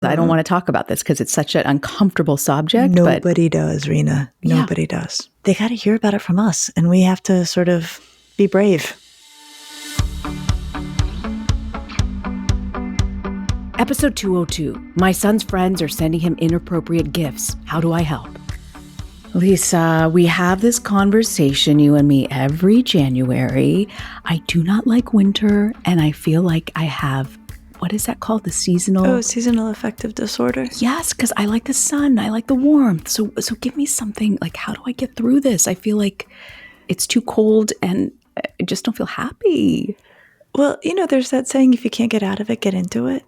I don't want to talk about this because it's such an uncomfortable subject. Nobody does, Reena. Nobody does. They got to hear about it from us, and we have to sort of be brave. Episode 202. My son's friends are sending him inappropriate GIFs. How do I help? Lisa, we have this conversation, you and me, every January. I do not like winter, and I feel like I have, what is that called? The seasonal? Oh, seasonal affective disorder. Yes, because I like the sun. I like the warmth. So give me something, like, how do I get through this? I feel like it's too cold and I just don't feel happy. Well, there's that saying, if you can't get out of it, get into it.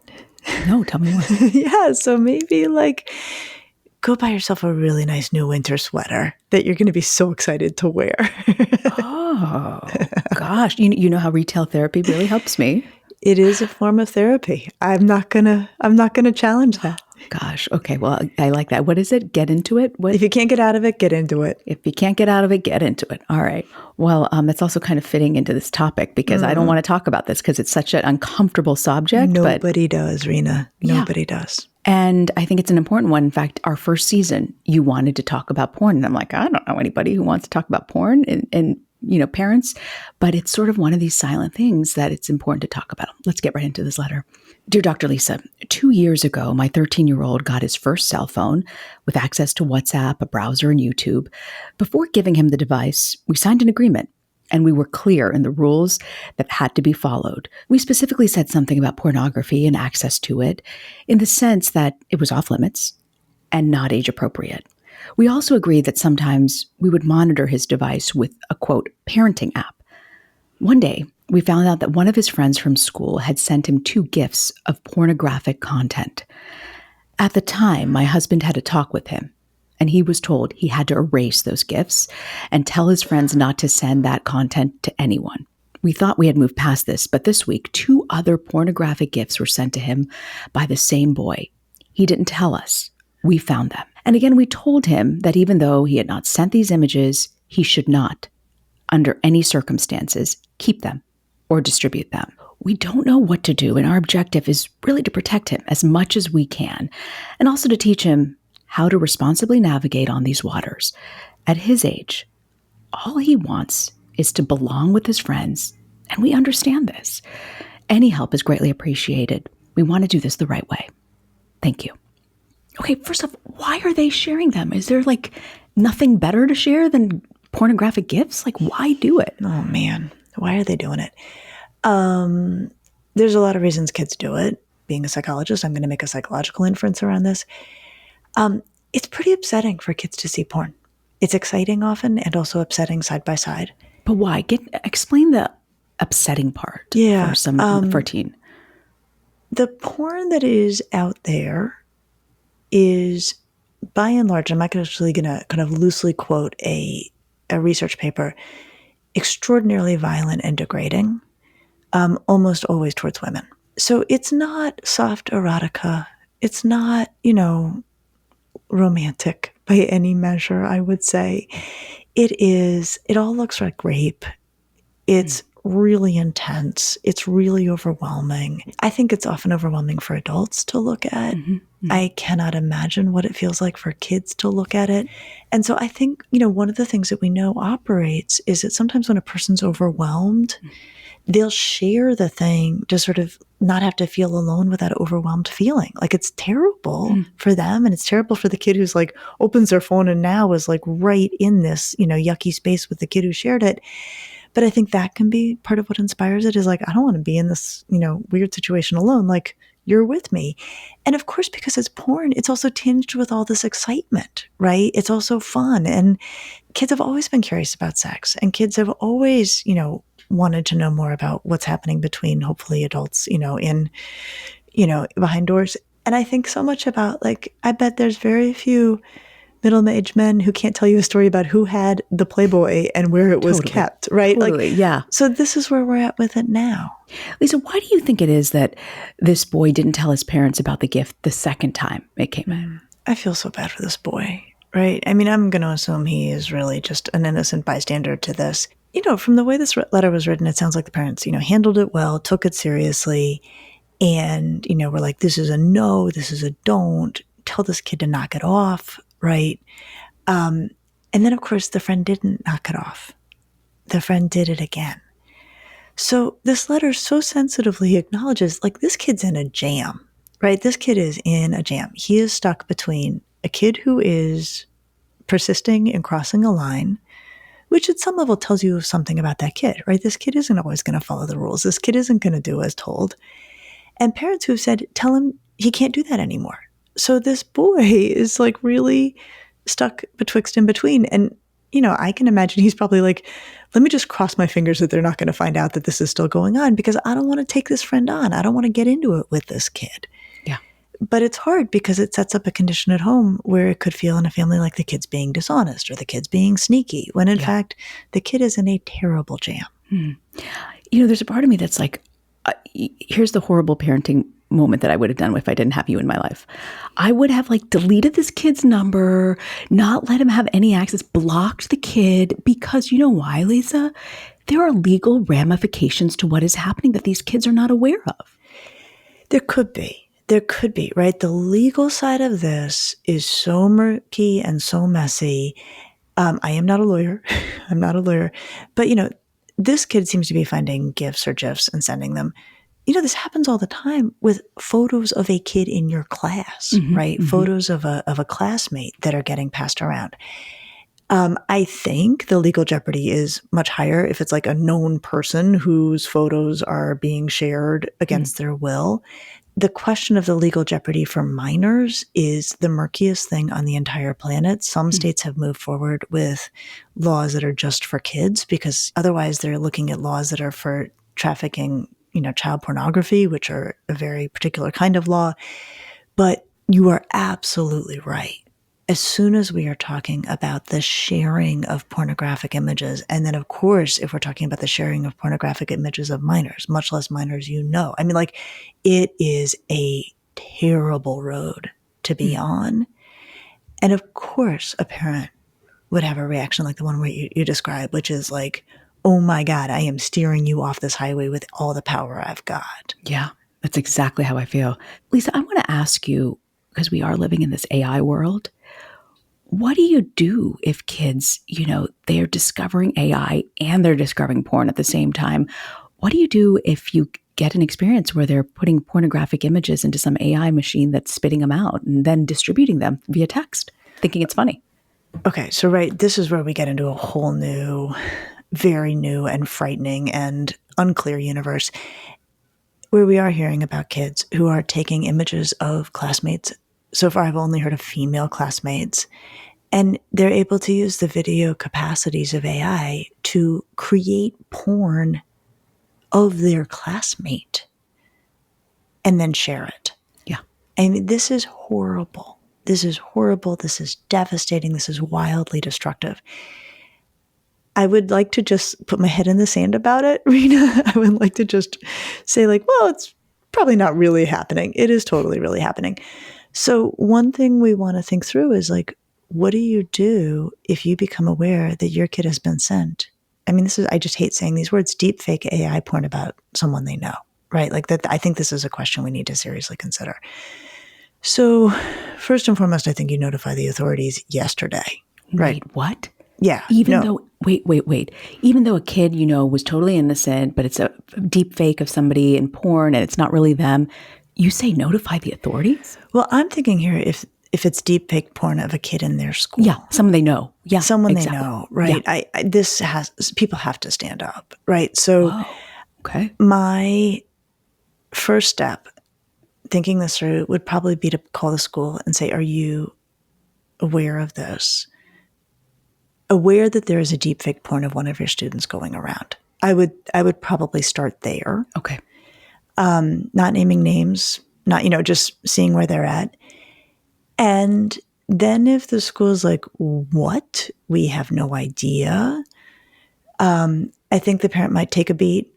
No, tell me more. Yeah, so maybe go buy yourself a really nice new winter sweater that you're going to be so excited to wear. Oh, gosh. You know how retail therapy really helps me. It is a form of therapy. I'm not gonna challenge that. Gosh. Okay. Well, I like that. What is it? Get into it? What? If you can't get out of it, get into it. If you can't get out of it, get into it. All right. Well, it's also kind of fitting into this topic because I don't want to talk about this because it's such an uncomfortable subject. Nobody does, Reena. Nobody does. And I think it's an important one. In fact, our first season, you wanted to talk about porn. And I'm like, I don't know anybody who wants to talk about porn and parents, but it's sort of one of these silent things that it's important to talk about. Let's get right into this letter. Dear Dr. Lisa, 2 years ago, my 13-year-old got his first cell phone with access to WhatsApp, a browser, and YouTube. Before giving him the device, we signed an agreement, and we were clear in the rules that had to be followed. We specifically said something about pornography and access to it in the sense that it was off limits and not age appropriate. We also agreed that sometimes we would monitor his device with a, quote, parenting app. One day, we found out that one of his friends from school had sent him 2 GIFs of pornographic content. At the time, my husband had a talk with him, and he was told he had to erase those GIFs and tell his friends not to send that content to anyone. We thought we had moved past this, but this week, 2 other pornographic GIFs were sent to him by the same boy. He didn't tell us. We found them. And again, we told him that even though he had not sent these images, he should not, under any circumstances, keep them or distribute them. We don't know what to do, and our objective is really to protect him as much as we can, and also to teach him how to responsibly navigate on these waters. At his age, all he wants is to belong with his friends, and we understand this. Any help is greatly appreciated. We want to do this the right way. Thank you. Okay, first off, why are they sharing them? Is there nothing better to share than pornographic GIFs? Why do it? Oh man, why are they doing it? There's a lot of reasons kids do it. Being a psychologist, I'm going to make a psychological inference around this. It's pretty upsetting for kids to see porn. It's exciting often and also upsetting side by side. But why? Explain the upsetting part for a teen. The porn that is out there is, by and large, I'm actually going to kind of loosely quote a research paper, extraordinarily violent and degrading, almost always towards women. So it's not soft erotica. It's not, romantic by any measure, I would say. It all looks like rape. It's really intense. It's really overwhelming. I think it's often overwhelming for adults to look at. Mm-hmm. I cannot imagine what it feels like for kids to look at it. And so I think, one of the things that we know operates is that sometimes when a person's overwhelmed, they'll share the thing to sort of not have to feel alone with that overwhelmed feeling. It's terrible for them, and it's terrible for the kid who's opens their phone and now is right in this, yucky space with the kid who shared it. But I think that can be part of what inspires it is I don't want to be in this, weird situation alone. You're with me. And of course, because it's porn, it's also tinged with all this excitement, right? It's also fun. And kids have always been curious about sex, and kids have always, wanted to know more about what's happening between hopefully adults, in, behind doors. And I think so much about I bet there's very few middle-aged men who can't tell you a story about who had the Playboy and where it was kept, right? Totally, yeah. So this is where we're at with it now. Lisa, why do you think it is that this boy didn't tell his parents about the gift the second time it came in? I feel so bad for this boy, right? I mean, I'm going to assume he is really just an innocent bystander to this. From the way this letter was written, it sounds like the parents, handled it well, took it seriously. And, we're like, this is a no, this is a don't. Tell this kid to knock it off, right? And then, of course, the friend didn't knock it off. The friend did it again. So this letter so sensitively acknowledges, like, this kid's in a jam, right? This kid is in a jam. He is stuck between a kid who is persisting in crossing a line, which at some level tells you something about that kid, right? This kid isn't always going to follow the rules. This kid isn't going to do as told. And parents who have said, tell him he can't do that anymore. So this boy is like really stuck betwixt and between. And, I can imagine he's probably like, let me just cross my fingers that they're not going to find out that this is still going on, because I don't want to take this friend on. I don't want to get into it with this kid. Yeah. But it's hard because it sets up a condition at home where it could feel in a family like the kid's being dishonest or the kid's being sneaky, when in fact, the kid is in a terrible jam. There's a part of me that's like, here's the horrible parenting moment that I would have done if I didn't have you in my life. I would have like deleted this kid's number, not let him have any access, blocked the kid, because you know why, Lisa? There are legal ramifications to what is happening that these kids are not aware of. There could be, right? The legal side of this is so murky and so messy. I am not a lawyer. I'm not a lawyer. But, this kid seems to be finding GIFs or GIFs and sending them. This happens all the time with photos of a kid in your class, right? Mm-hmm. Photos of a classmate that are getting passed around. I think the legal jeopardy is much higher if it's like a known person whose photos are being shared against their will. The question of the legal jeopardy for minors is the murkiest thing on the entire planet. Some states have moved forward with laws that are just for kids, because otherwise they're looking at laws that are for trafficking, child pornography, which are a very particular kind of law. But you are absolutely right. As soon as we are talking about the sharing of pornographic images, and then, of course, if we're talking about the sharing of pornographic images of minors, much less minors, I mean, like, it is a terrible road to be on. And of course, a parent would have a reaction like the one where you described, which is like, oh my God, I am steering you off this highway with all the power I've got. Yeah, that's exactly how I feel. Lisa, I want to ask you, because we are living in this AI world, what do you do if kids, they're discovering AI and they're discovering porn at the same time? What do you do if you get an experience where they're putting pornographic images into some AI machine that's spitting them out and then distributing them via text, thinking it's funny? Okay, so this is where we get into a whole new, very new and frightening and unclear universe, where we are hearing about kids who are taking images of classmates. So far, I've only heard of female classmates, and they're able to use the video capacities of AI to create porn of their classmate and then share it. Yeah. I mean, this is horrible. This is horrible. This is devastating. This is wildly destructive. I would like to just put my head in the sand about it, Reena. I would like to just say like, well, it's probably not really happening. It is totally really happening. So one thing we want to think through is like, what do you do if you become aware that your kid has been sent? I mean, I just hate saying these words, deepfake AI porn about someone they know, right? Like that. I think this is a question we need to seriously consider. So first and foremost, I think you notify the authorities yesterday, right? Wait, what? Yeah. Even though a kid, was totally innocent, but it's a deep fake of somebody in porn and it's not really them, you say notify the authorities? Well, I'm thinking here if it's deep fake porn of a kid in their school. Yeah, someone they know. Yeah, someone exactly. They know, right? Yeah. People have to stand up, right? So Whoa. Okay. My first step, thinking this through, would probably be to call the school and say, are you aware of this? Aware that there is a deepfake porn of one of your students going around. I would probably start there. Okay. Not naming names, not, just seeing where they're at. And then if the school's like, what? We have no idea. I think the parent might take a beat,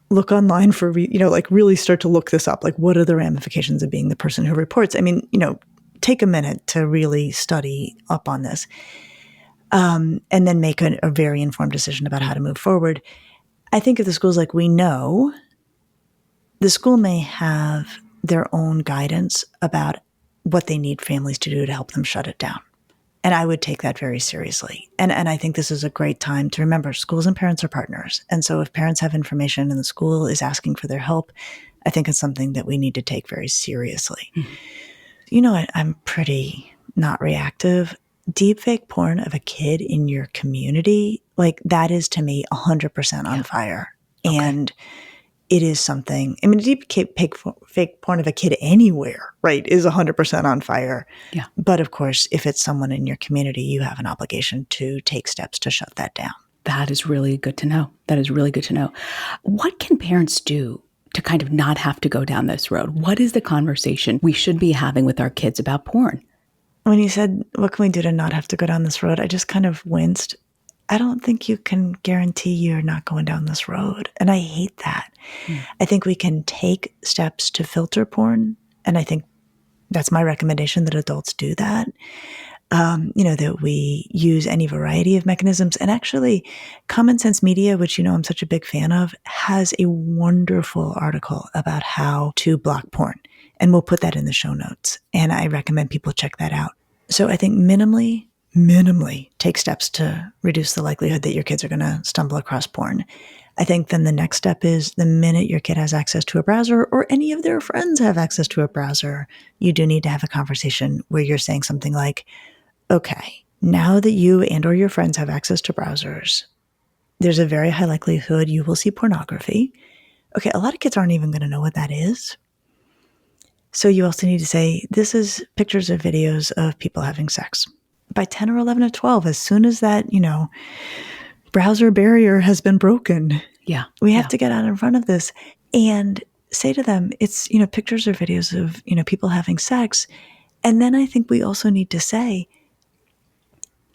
look online for, really start to look this up. Like, what are the ramifications of being the person who reports? I mean, take a minute to really study up on this. And then make a very informed decision about how to move forward. I think if the school's like, we know The school may have their own guidance about what they need families to do to help them shut it down. And I would take that very seriously. And I think this is a great time to remember schools and parents are partners. And so if parents have information and the school is asking for their help, I think it's something that we need to take very seriously. Mm-hmm. You know, I'm pretty not reactive. Deepfake porn of a kid in your community, like that is to me 100% on fire. Okay. And it is something, I mean, deepfake porn of a kid anywhere, right, is 100% on fire. Yeah. But of course, if it's someone in your community, you have an obligation to take steps to shut that down. That is really good to know. That is really good to know. What can parents do to kind of not have to go down this road? What is the conversation we should be having with our kids about porn? When you said, what can we do to not have to go down this road? I just kind of winced. I don't think you can guarantee you're not going down this road. And I hate that. I think we can take steps to filter porn. And I think that's my recommendation, that adults do that. That we use any variety of mechanisms. And actually, Common Sense Media, which I'm such a big fan of, has a wonderful article about how to block porn. And we'll put that in the show notes. And I recommend people check that out. So I think minimally take steps to reduce the likelihood that your kids are going to stumble across porn. I think then the next step is the minute your kid has access to a browser or any of their friends have access to a browser, you do need to have a conversation where you're saying something like, okay, now that you and or your friends have access to browsers, there's a very high likelihood you will see pornography. Okay, a lot of kids aren't even going to know what that is. So you also need to say, this is pictures or videos of people having sex. By 10 or 11 or 12, as soon as that, browser barrier has been broken, we have to get out in front of this and say to them, it's, pictures or videos of, people having sex. And then I think we also need to say,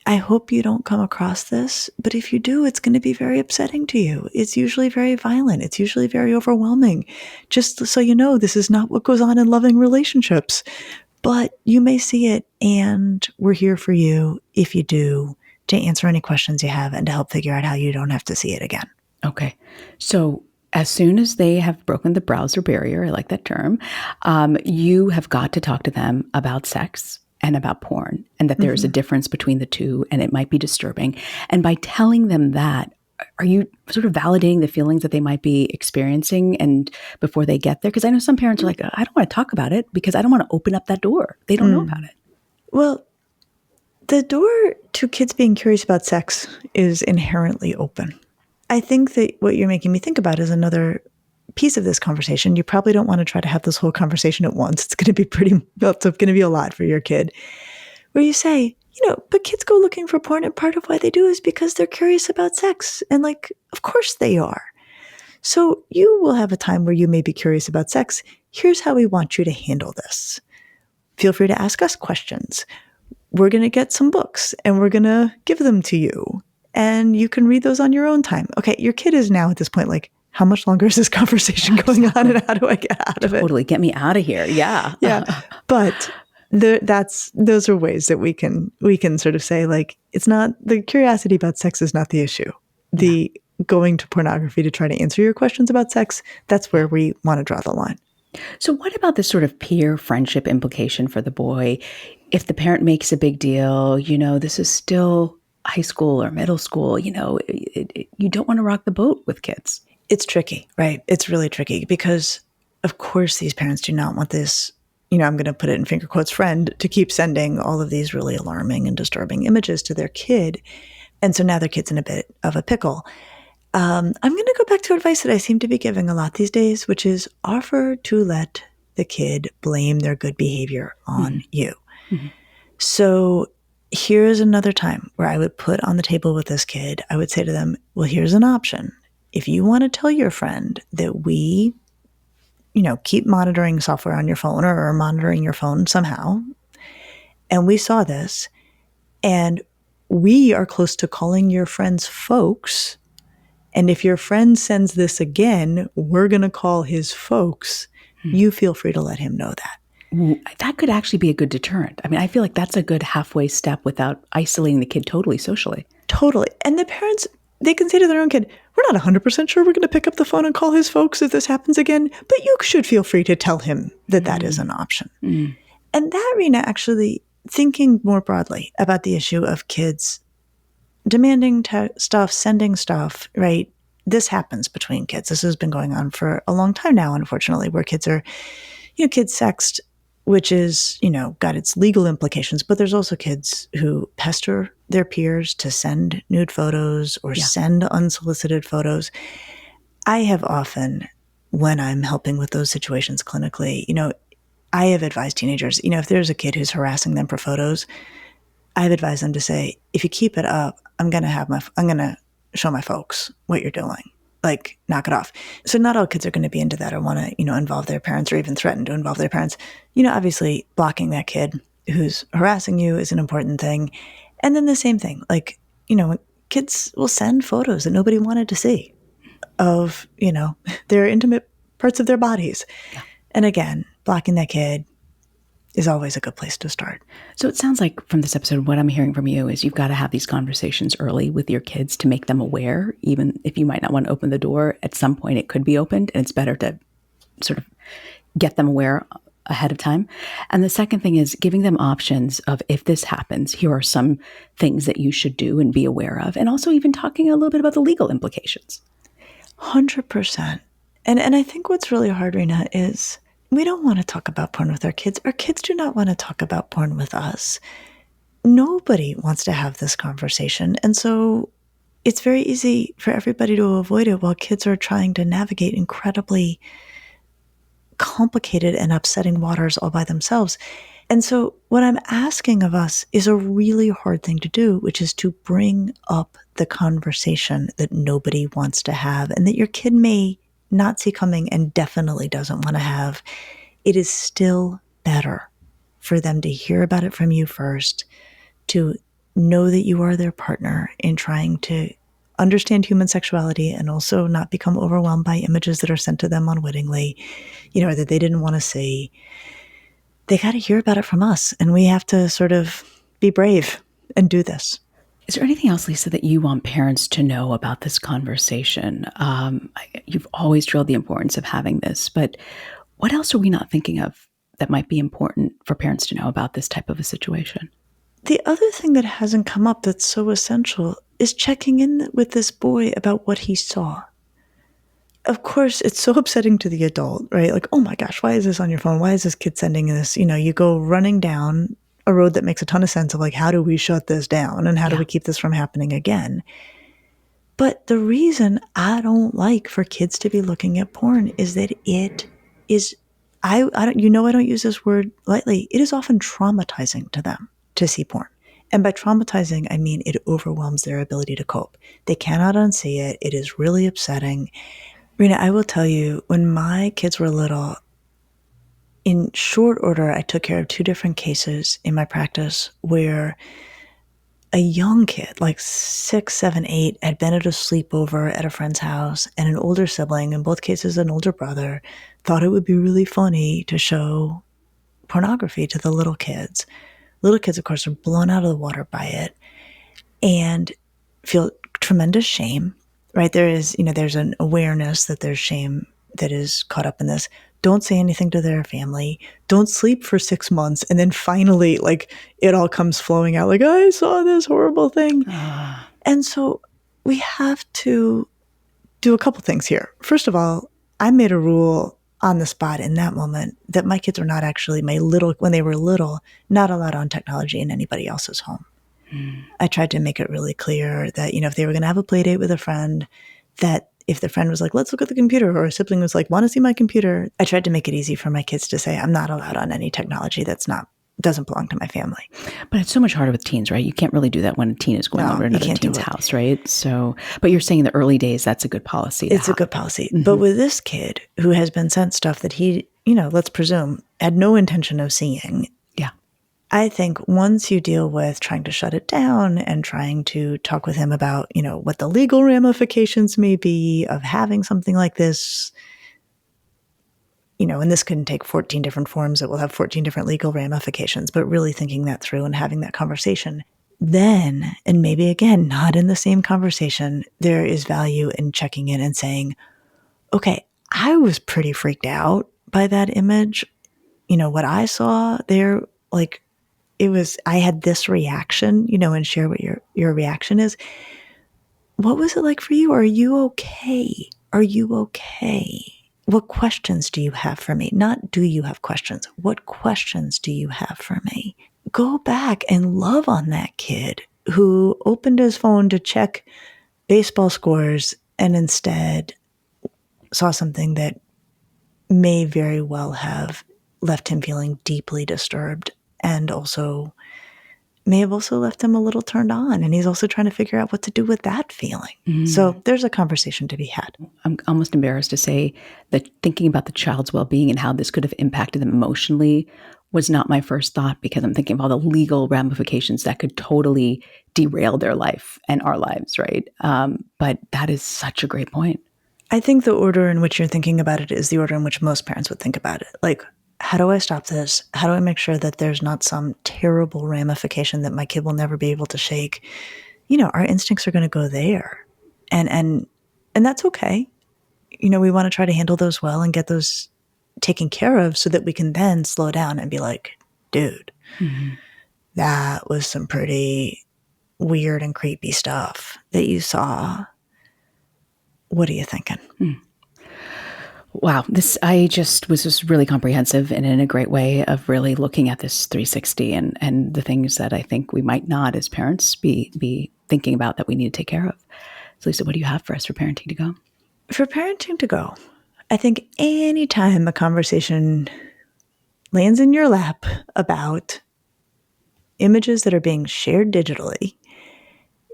I hope you don't come across this, but if you do, it's going to be very upsetting to you. It's usually very violent. It's usually very overwhelming. Just so you know, this is not what goes on in loving relationships. But you may see it, and we're here for you if you do, to answer any questions you have and to help figure out how you don't have to see it again. Okay. So as soon as they have broken the browser barrier, I like that term, you have got to talk to them about sex and about porn, and that there's a difference between the two, and it might be disturbing. And by telling them that, are you sort of validating the feelings that they might be experiencing and before they get there? Because I know some parents are like, I don't want to talk about it because I don't want to open up that door. They don't know about it. Well, the door to kids being curious about sex is inherently open. I think that what you're making me think about is another piece of this conversation. You probably don't want to try to have this whole conversation at once. It's going to be it's going to be a lot for your kid. Where you say, but kids go looking for porn, and part of why they do is because they're curious about sex. And of course they are. So you will have a time where you may be curious about sex. Here's how we want you to handle this. Feel free to ask us questions. We're going to get some books and we're going to give them to you. And you can read those on your own time. Okay, your kid is now at this point like, how much longer is this conversation going on, and how do I get out of it? Totally, get me out of here. Yeah. Yeah. But those are ways that we can sort of say, like, it's not, the curiosity about sex is not the issue. The going to pornography to try to answer your questions about sex, that's where we want to draw the line. So what about this sort of peer friendship implication for the boy? If the parent makes a big deal, this is still high school or middle school, you don't want to rock the boat with kids. It's tricky, right? It's really tricky because, of course, these parents do not want this, I'm going to put it in finger quotes, friend to keep sending all of these really alarming and disturbing images to their kid. And so now their kid's in a bit of a pickle. I'm going to go back to advice that I seem to be giving a lot these days, which is offer to let the kid blame their good behavior on you. Mm-hmm. So here's another time where I would put on the table with this kid, I would say to them, well, here's an option. If you want to tell your friend that we, keep monitoring software on your phone or monitoring your phone somehow, and we saw this, and we are close to calling your friends folks, and if your friend sends this again, we're going to call his folks, you feel free to let him know that. That could actually be a good deterrent. I mean, I feel like that's a good halfway step without isolating the kid totally socially. Totally. And the parents they can say to their own kid, we're not 100% sure we're going to pick up the phone and call his folks if this happens again, but you should feel free to tell him that that is an option. And that, Reena, actually thinking more broadly about the issue of kids demanding stuff, sending stuff, right? This happens between kids. This has been going on for a long time now, unfortunately, where kids are, kids sext, which is, got its legal implications, but there's also kids who pester their peers to send nude photos or send unsolicited photos. I have often, when I'm helping with those situations clinically, I have advised teenagers, if there's a kid who's harassing them for photos, I've advised them to say, if you keep it up, I'm going to show my folks what you're doing. Like, knock it off. So not all kids are going to be into that or want to, involve their parents or even threaten to involve their parents. Obviously blocking that kid who's harassing you is an important thing. And then the same thing, like, kids will send photos that nobody wanted to see of, their intimate parts of their bodies. Yeah. And again, blocking that kid is always a good place to start. So it sounds like from this episode, what I'm hearing from you is you've got to have these conversations early with your kids to make them aware, even if you might not want to open the door. At some point, it could be opened, and it's better to sort of get them aware ahead of time. And the second thing is giving them options of, if this happens, here are some things that you should do and be aware of, and also even talking a little bit about the legal implications. 100%. And I think what's really hard, Reena, is we don't want to talk about porn with our kids. Our kids do not want to talk about porn with us. Nobody wants to have this conversation. And so it's very easy for everybody to avoid it while kids are trying to navigate incredibly complicated and upsetting waters all by themselves. And so what I'm asking of us is a really hard thing to do, which is to bring up the conversation that nobody wants to have and that your kid may not see coming and definitely doesn't want to have. It is still better for them to hear about it from you first, to know that you are their partner in trying to understand human sexuality and also not become overwhelmed by images that are sent to them unwittingly, or that they didn't want to see. They got to hear about it from us, and we have to sort of be brave and do this. Is there anything else, Lisa, that you want parents to know about this conversation? You've always drilled the importance of having this, but what else are we not thinking of that might be important for parents to know about this type of a situation? The other thing that hasn't come up that's so essential is checking in with this boy about what he saw. Of course, it's so upsetting to the adult, right? Like, oh my gosh, why is this on your phone? Why is this kid sending this? You go running down a road that makes a ton of sense of like, how do we shut this down? And how do we keep this from happening again? But the reason I don't like for kids to be looking at porn is that it is, I don't use this word lightly. It is often traumatizing to them to see porn. And by traumatizing, I mean it overwhelms their ability to cope. They cannot unsee it. It is really upsetting. Reena, I will tell you, when my kids were little, in short order, I took care of 2 different cases in my practice where a young kid, like 6, 7, 8, had been at a sleepover at a friend's house, and an older sibling, in both cases an older brother, thought it would be really funny to show pornography to the little kids. Little kids, of course, are blown out of the water by it and feel tremendous shame, right? There's an awareness that there's shame that is caught up in this. Don't say anything to their family. Don't sleep for 6 months. And then finally, like, it all comes flowing out like, I saw this horrible thing. And so we have to do a couple things here. First of all, I made a rule on the spot in that moment that my kids were not actually, when they were little, not allowed on technology in anybody else's home. I tried to make it really clear that, if they were going to have a play date with a friend, that if the friend was like, let's look at the computer, or a sibling was like, want to see my computer, I tried to make it easy for my kids to say, I'm not allowed on any technology doesn't belong to my family. But it's so much harder with teens, right? You can't really do that when a teen is going over to another teen's house, right? So, but you're saying in the early days, that's a good policy. It's a good policy. Mm-hmm. But with this kid who has been sent stuff that he, let's presume, had no intention of seeing. Yeah. I think once you deal with trying to shut it down and trying to talk with him about, what the legal ramifications may be of having something like this, and this can take 14 different forms. It will have 14 different legal ramifications, but really thinking that through and having that conversation. then, and maybe again, not in the same conversation, there is value in checking in and saying, okay, I was pretty freaked out by that image. What I saw there, like, I had this reaction, and share what your reaction is. What was it like for you? Are you okay? Are you okay? What questions do you have for me? Not do you have questions? What questions do you have for me? Go back and love on that kid who opened his phone to check baseball scores and instead saw something that may very well have left him feeling deeply disturbed, and also may have also left him a little turned on. And he's also trying to figure out what to do with that feeling. So there's a conversation to be had. I'm almost embarrassed to say that thinking about the child's well-being and how this could have impacted them emotionally was not my first thought, because I'm thinking of all the legal ramifications that could totally derail their life and our lives, right? But that is such a great point. I think the order in which you're thinking about it is the order in which most parents would think about it. Like, how do I stop this? How do I make sure that there's not some terrible ramification that my kid will never be able to shake? Our instincts are going to go there. And that's okay. We want to try to handle those well and get those taken care of so that we can then slow down and be like, dude, that was some pretty weird and creepy stuff that you saw. What are you thinking? Wow. I just was just really comprehensive and in a great way of really looking at this 360 and the things that I think we might not as parents be thinking about that we need to take care of. So Lisa, what do you have for us for parenting to go? For parenting to go, I think anytime a conversation lands in your lap about images that are being shared digitally,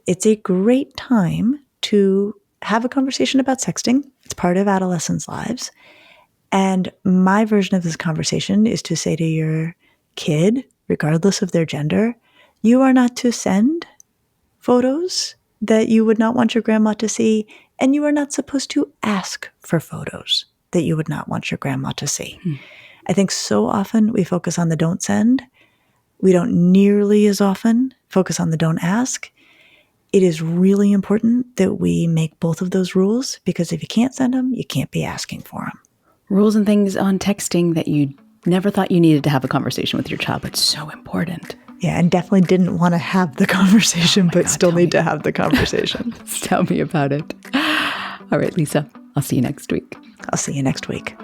it's a great time to have a conversation about sexting. It's part of adolescents' lives. And my version of this conversation is to say to your kid, regardless of their gender, you are not to send photos that you would not want your grandma to see, and you are not supposed to ask for photos that you would not want your grandma to see. I think so often we focus on the don't send. We don't nearly as often focus on the don't ask. It is really important that we make both of those rules, because if you can't send them, you can't be asking for them. Rules and things on texting that you never thought you needed to have a conversation with your child, but so important. Yeah, and definitely didn't want to have the conversation, but still need to have the conversation. Tell me about it. All right, Lisa, I'll see you next week. I'll see you next week.